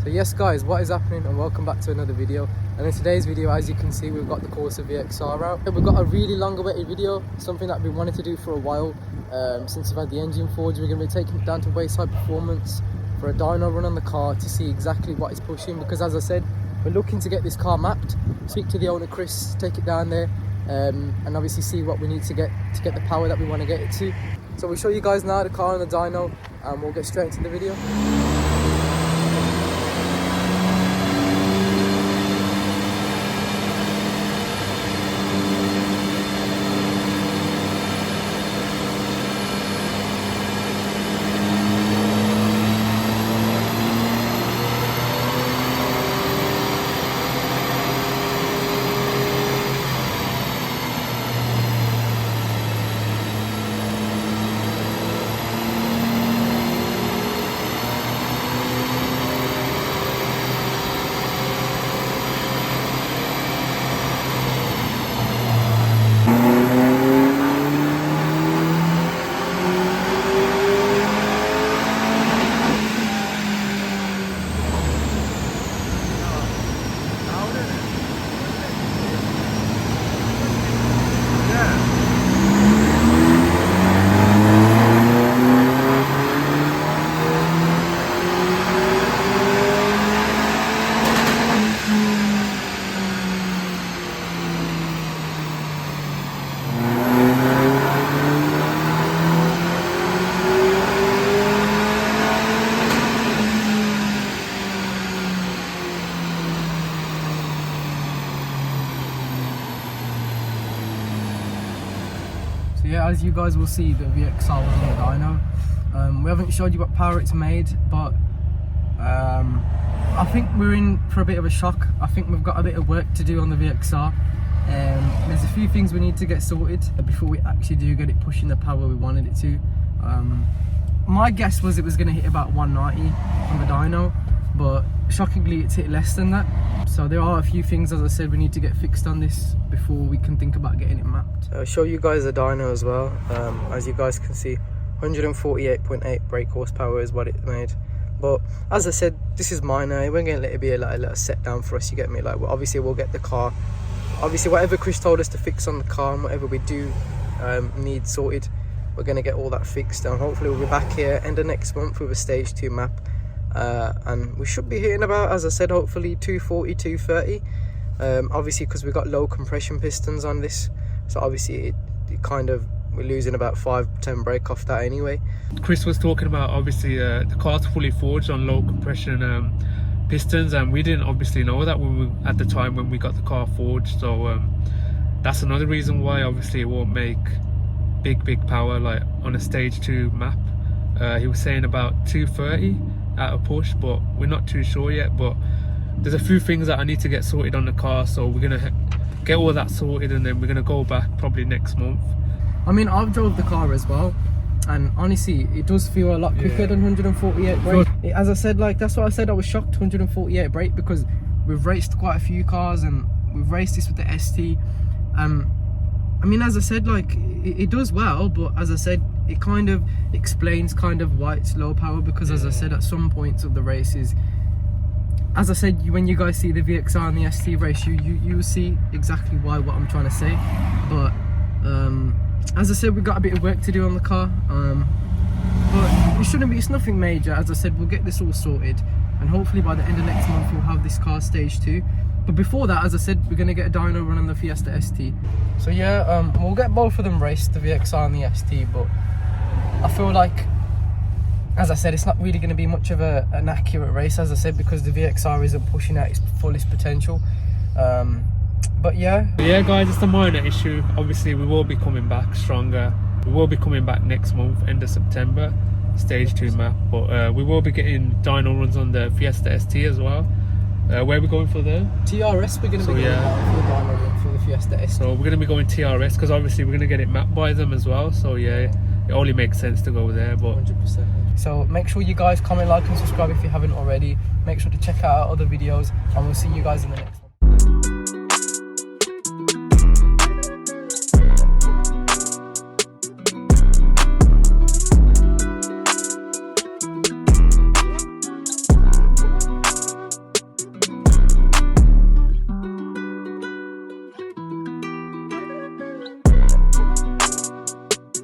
So yes guys, what is happening, and welcome back to another video. And in today's video, as you can see, we've got the Corsa VXR out. We've got a really long awaited video, something that we've wanted to do for a while, since we've had the engine forged. We're going to be taking it down to Wayside Performance for a dyno run on the car to see exactly what it's pushing, because as I said, we're looking to get this car mapped, speak to the owner Chris, take it down there, and obviously see what we need to get the power that we want to get it to. So we'll show you guys now the car and the dyno, and we'll get straight into the video. So yeah, as you guys will see, the VXR was on the dyno. We haven't showed you what power it's made, but I think we're in for a bit of a shock. I think we've got a bit of work to do on the VXR. There's a few things we need to get sorted before we actually do get it pushing the power we wanted it to. My guess was it was going to hit about 190 on the dyno, but shockingly it's hit less than that. So there are a few things, as I said, we need to get fixed on this before we can think about getting it mapped. I'll show you guys the dyno as well. As you guys can see, 148.8 brake horsepower is what it made. But as I said, this is minor. We're going to let it be a little set down for us, you get me? Like, well, obviously we'll get the car, obviously whatever Chris told us to fix on the car and whatever we do need sorted, we're going to get all that fixed, and hopefully we'll be back here end of next month with a stage 2 map. And we should be hitting about, as I said, hopefully 240, 230. Obviously because we've got low compression pistons on this, so obviously it kind of, we're losing about 5-10 brake off that anyway. Chris was talking about obviously the car's fully forged on low compression pistons, and we didn't obviously know that at the time when we got the car forged. So that's another reason why obviously it won't make big power like on a stage 2 map. He was saying about 230 at a push, but we're not too sure yet. But there's a few things that I need to get sorted on the car, so we're gonna get all that sorted, and then we're gonna go back probably next month. I mean, I've drove the car as well, and honestly it does feel a lot quicker than 148 brake. As I said, like, that's what I said, I was shocked 148 brake, because we've raced quite a few cars and we've raced this with the ST. I mean, as I said, like, it does well, but as I said, it kind of explains kind of why it's low power, because as I said, at some points of the races, as I said, when you guys see the VXR and the ST race, you will see exactly what I'm trying to say. But as I said, we've got a bit of work to do on the car, but it shouldn't be, it's nothing major. As I said, we'll get this all sorted, and hopefully by the end of next month we'll have this car stage 2. But before that, as I said, we're going to get a dyno run on the Fiesta ST. So yeah, we'll get both of them raced, the VXR and the ST, but I feel like, as I said, it's not really going to be much of an accurate race, as I said, because the VXR isn't pushing out its fullest potential. But yeah, guys, it's a minor issue. Obviously we will be coming back stronger. We will be coming back next month, end of September, stage 2 map. But we will be getting dyno runs on the Fiesta ST as well. Where are we going for there? TRS, we're going to be going for the dyno run for the Fiesta ST. So we're going to be going TRS, because obviously we're going to get it mapped by them as well. So yeah, it only makes sense to go there. But 100%. So make sure you guys comment, like and subscribe if you haven't already. Make sure to check out our other videos, and we'll see you guys in the next one.